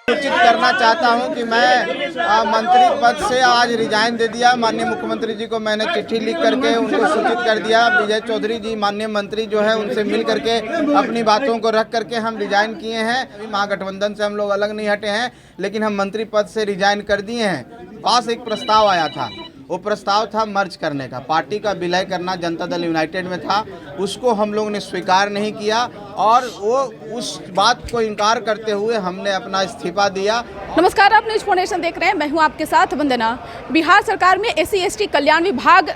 सूचित करना चाहता हूं कि मैं मंत्री पद से आज रिजाइन दे दिया। माननीय मुख्यमंत्री जी को मैंने चिट्ठी लिख करके उनको सूचित कर दिया। विजय चौधरी जी माननीय मंत्री जो है उनसे मिल करके अपनी बातों को रख करके हम रिजाइन किए हैं। अभी महागठबंधन से हम लोग अलग नहीं हटे हैं, लेकिन हम मंत्री पद से रिजाइन कर दिए हैं। पास एक प्रस्ताव आया था, वो प्रस्ताव था मर्ज करने का, पार्टी का विलय करना जनता दल यूनाइटेड में था। उसको हम लोग ने स्वीकार नहीं किया और वो उस बात को इनकार करते हुए हमने अपना इस्तीफा दिया। नमस्कार, आप न्यूज फाउंडेशन देख रहे हैं। मैं हूं आपके साथ वंदना। बिहार सरकार में SC/ST कल्याण विभाग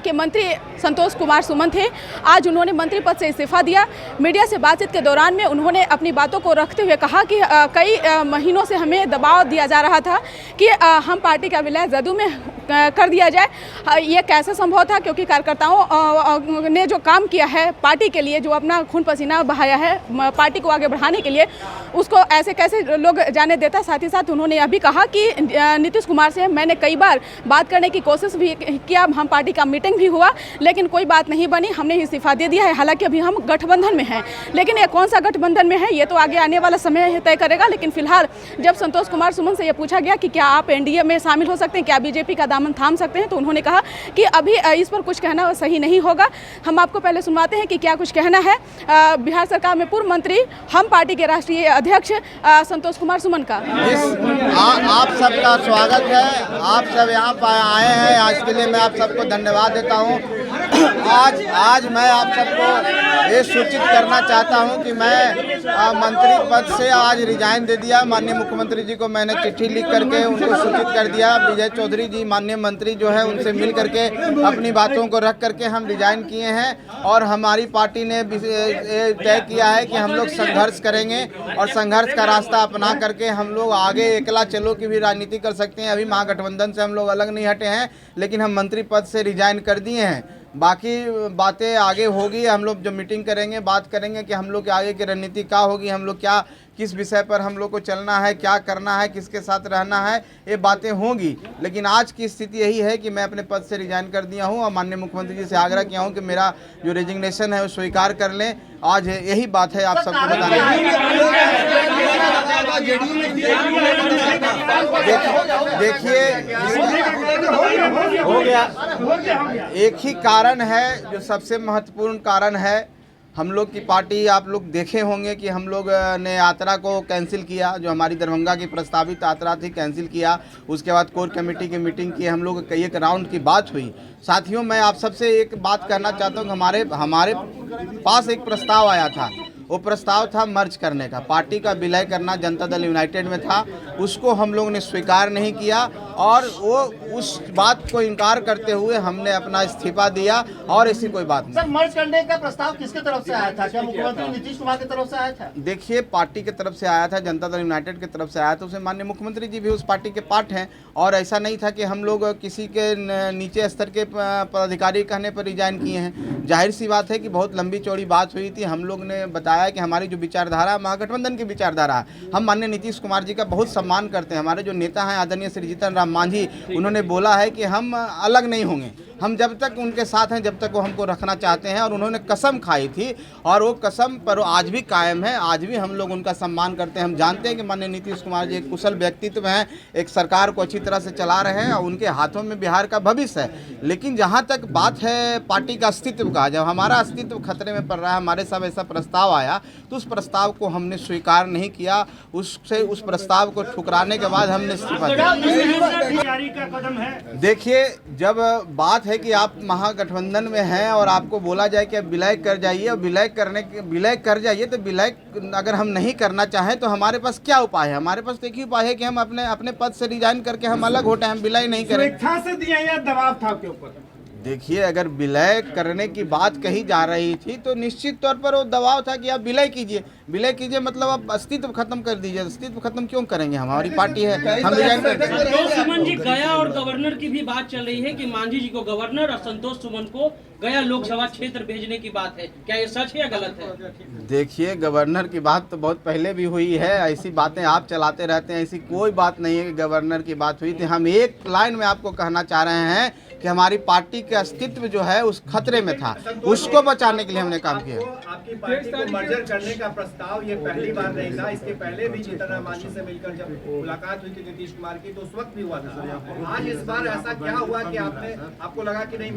के मंत्री संतोष कुमार सुमन थे। आज उन्होंने मंत्री पद से इस्तीफा दिया। मीडिया से बातचीत के दौरान में उन्होंने अपनी बातों को रखते हुए कहा कि कई महीनों से हमें दबाव दिया जा रहा था कि हम पार्टी का विलय जदयू में कर दिया जाए। ये कैसे संभव था, क्योंकि कार्यकर्ताओं ने जो काम किया है पार्टी के लिए, जो अपना खून पसीना बहाया है पार्टी को आगे बढ़ाने के लिए, उसको ऐसे कैसे लोग जाने देता। साथ ही साथ उन्होंने यह भी कहा कि नीतीश कुमार से मैंने कई बार बात करने की कोशिश भी किया, हम पार्टी का मीटिंग भी हुआ, लेकिन कोई बात नहीं बनी, हमने इस्तीफा दे दिया है। हालांकि अभी हम गठबंधन में हैं, लेकिन ये कौन सा गठबंधन में है ये तो आगे आने वाला समय तय करेगा। लेकिन फिलहाल जब संतोष कुमार सुमन से यह पूछा गया कि क्या आप NDA में शामिल हो सकते हैं, क्या बीजेपी का दामन थाम सकते हैं, तो उन्होंने कहा कि अभी इस पर कुछ कहना सही नहीं होगा। हम आपको पहले सुनवाते हैं कि क्या कुछ कहना है बिहार सरकार में पूर्व मंत्री, हम पार्टी के राष्ट्रीय अध्यक्ष संतोष कुमार सुमन का। आप सबका स्वागत है। आप सब यहाँ पर आए हैं, आज के लिए मैं आप सबको धन्यवाद देता हूँ। आज मैं आप सबको ये सूचित करना चाहता हूँ कि मैं मंत्री पद से आज रिजाइन दे दिया। माननीय मुख्यमंत्री जी को मैंने चिट्ठी लिख करके उनको सूचित कर दिया। विजय चौधरी जी माननीय मंत्री जो है उनसे मिल करके अपनी बातों को रख करके हम रिजाइन किए हैं और हमारी पार्टी ने तय किया है कि हम लोग संघर्ष करेंगे और संघर्ष का रास्ता अपना करके हम लोग आगे अकेला चलो की भी राजनीति कर सकते हैं। अभी महागठबंधन से हम लोग अलग नहीं हटे हैं, लेकिन हम मंत्री पद से रिजाइन कर दिए हैं। बाकी बातें आगे होगी, हम लोग जो मीटिंग करेंगे बात करेंगे कि हम लोग के आगे की रणनीति क्या होगी, हम लोग क्या किस विषय पर हम लोग को चलना है, क्या करना है, किसके साथ रहना है, ये बातें होंगी। लेकिन आज की स्थिति यही है कि मैं अपने पद से रिजाइन कर दिया हूँ और माननीय मुख्यमंत्री जी से आग्रह किया हूँ कि मेरा जो रेजिग्नेशन है वो स्वीकार कर लें। आज यही बात है आप सबको बताने देखिए, हो गया। एक ही कारण है जो सबसे महत्वपूर्ण कारण है। हम लोग की पार्टी, आप लोग देखे होंगे कि हम लोग ने यात्रा को कैंसिल किया, जो हमारी दरभंगा की प्रस्तावित यात्रा थी कैंसिल किया। उसके बाद कोर कमेटी की मीटिंग की, हम लोग कई एक राउंड की बात हुई। साथियों, मैं आप सबसे एक बात कहना चाहता हूँ कि हमारे पास एक प्रस्ताव आया था, वो प्रस्ताव था मर्ज करने का, पार्टी का विलय करना जनता दल यूनाइटेड में था। उसको हम लोग ने स्वीकार नहीं किया और वो उस बात को इनकार करते हुए हमने अपना इस्तीफा दिया और ऐसी कोई बात नहीं। सर, मर्ज करने का प्रस्ताव किसके तरफ से आया था? क्या मुख्यमंत्री नीतीश कुमार की तरफ से आया था? देखिए, पार्टी की तरफ से आया था, जनता दल यूनाइटेड की तरफ से आया था। उसे माननीय मुख्यमंत्री जी भी उस पार्टी के पार्ट हैं और ऐसा नहीं था कि हम लोग किसी के नीचे स्तर के पदाधिकारी कहने पर रिजाइन किए हैं। जाहिर सी बात है कि बहुत लंबी चौड़ी बात हुई थी। हम लोग ने बताया कि हमारी जो विचारधारा महागठबंधन की विचारधारा है, हम माननीय नीतीश कुमार जी का बहुत सम्मान करते हैं। हमारे जो नेता हैं आदरणीय श्री जीतन राम मांझी, उन्होंने बोला है कि हम अलग नहीं होंगे, हम जब तक उनके साथ हैं जब तक वो हमको रखना चाहते हैं। और उन्होंने कसम खाई थी और वो कसम पर आज भी कायम है। आज भी हम लोग उनका सम्मान करते हैं। हम जानते हैं कि माननीय नीतीश कुमार जी एक कुशल व्यक्तित्व हैं, एक सरकार को अच्छी तरह से चला रहे हैं और उनके हाथों में बिहार का भविष्य है। लेकिन जहाँ तक बात है पार्टी का अस्तित्व का, जब हमारा अस्तित्व खतरे में पड़ रहा है, हमारे सब ऐसा प्रस्ताव आया तो उस प्रस्ताव को हमने स्वीकार नहीं किया। उस प्रस्ताव को ठुकराने के बाद हमने इस्तीफा दिया। देखिए, जब बात है कि आप महागठबंधन में हैं और आपको बोला जाए कि आप विलय कर जाइए और विलय कर जाइए, तो विलय अगर हम नहीं करना चाहें तो हमारे पास क्या उपाय है? हमारे पास एक ही उपाय है कि हम अपने पद से रिजाइन करके हम अलग होते हैं, हम विलय नहीं करें। स्वेच्छा से दिया या दबाव था आपके ऊपर? देखिए, अगर विलय करने की बात कही जा रही थी तो निश्चित तौर पर वो दबाव था कि आप विलय कीजिए। विलय कीजिए मतलब आप अस्तित्व खत्म कर दीजिए। अस्तित्व खत्म क्यों करेंगे? हमारी पार्टी है, हम रिजाइन करते हैं। संतोष सुमन जी, गया और गवर्नर की भी बात चल रही है कि मांझी जी को गवर्नर और संतोष सुमन को गया लोकसभा क्षेत्र भेजने की बात है। क्या ये सच है या गलत है? देखिए, गवर्नर की बात तो बहुत पहले भी हुई है। ऐसी बातें आप चलाते रहते हैं, ऐसी कोई बात नहीं है कि गवर्नर की बात हुई थी। हम एक लाइन में आपको कहना चाह रहे हैं कि हमारी पार्टी के अस्तित्व जो है उस खतरे में था, उसको बचाने के लिए हमने काम किया। आपकी पार्टी को मर्जर करने का प्रस्ताव ये पहली बार नहीं था, इसके पहले भी जीतन राम मांझी से मिलकर जब मुलाकात हुई थी नीतीश कुमार की तो उस वक्त भी हुआ था। आज इस बार ऐसा क्या हुआ कि आपको लगा कि नहीं?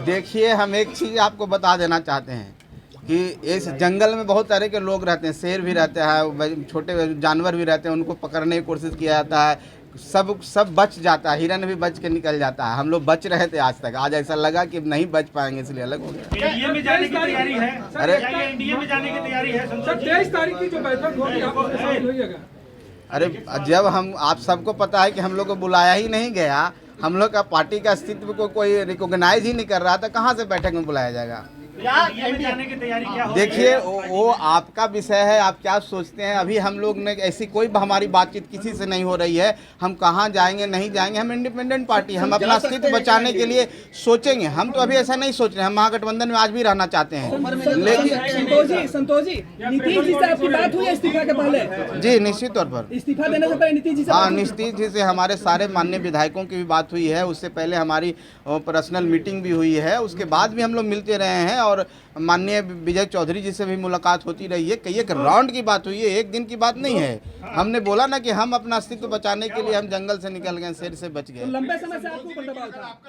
देखिए हम एक चीज आपको बता देना चाहते हैं कि इस जंगल में बहुत तरह के लोग रहते हैं, शेर भी रहते हैं, छोटे जानवर भी रहते हैं, उनको पकड़ने की कोशिश किया जाता है, सब बच जाता है, हिरन भी बच के निकल जाता है। हम लोग बच रहे थे आज तक, आज ऐसा लगा कि नहीं बच पाएंगे इसलिए अलग हो गया। एनडीए में जाने की तैयारी है? अरे एनडीए में जाने की तैयारी है? 23 तारीख की जो बैठक होगी आपको शामिल होइएगा? अरे जब हम आप सबको पता है कि हम लोग को बुलाया ही नहीं गया, हम लोग का पार्टी का अस्तित्व को कोई रिकॉग्नाइज ही नहीं कर रहा था, कहाँ से बैठक में बुलाया जाएगा? जाने की तैयारी क्या हो? देखिए वो आपका विषय है, आप क्या सोचते हैं। अभी हम लोग ने ऐसी कोई हमारी बातचीत किसी से नहीं हो रही है, हम कहाँ जाएंगे नहीं जाएंगे। हम इंडिपेंडेंट पार्टी, हम अपना अस्तित्व बचाने के लिए सोचेंगे। हम तो अभी ऐसा नहीं सोच रहे, हम महागठबंधन में आज भी रहना चाहते हैं। लेकिन संतोष जी नीतीश जी से आपकी बात हुई इस्तीफा के पहले? जी निश्चित तौर पर इस्तीफा देने से पहले नीतीश जी से? हाँ, नीतीश जी से हमारे सारे माननीय विधायकों की भी बात हुई है, उससे पहले हमारी पर्सनल मीटिंग भी हुई है, उसके बाद भी हम लोग मिलते रहे हैं और माननीय विजय चौधरी जी से भी मुलाकात होती रही है। कई एक राउंड की बात हुई है, एक दिन की बात नहीं है। हमने बोला ना कि हम अपना अस्तित्व बचाने के लिए हम जंगल से निकल गए, शेर से बच गए। लंबे समय से आपको ऊपर दबाव था?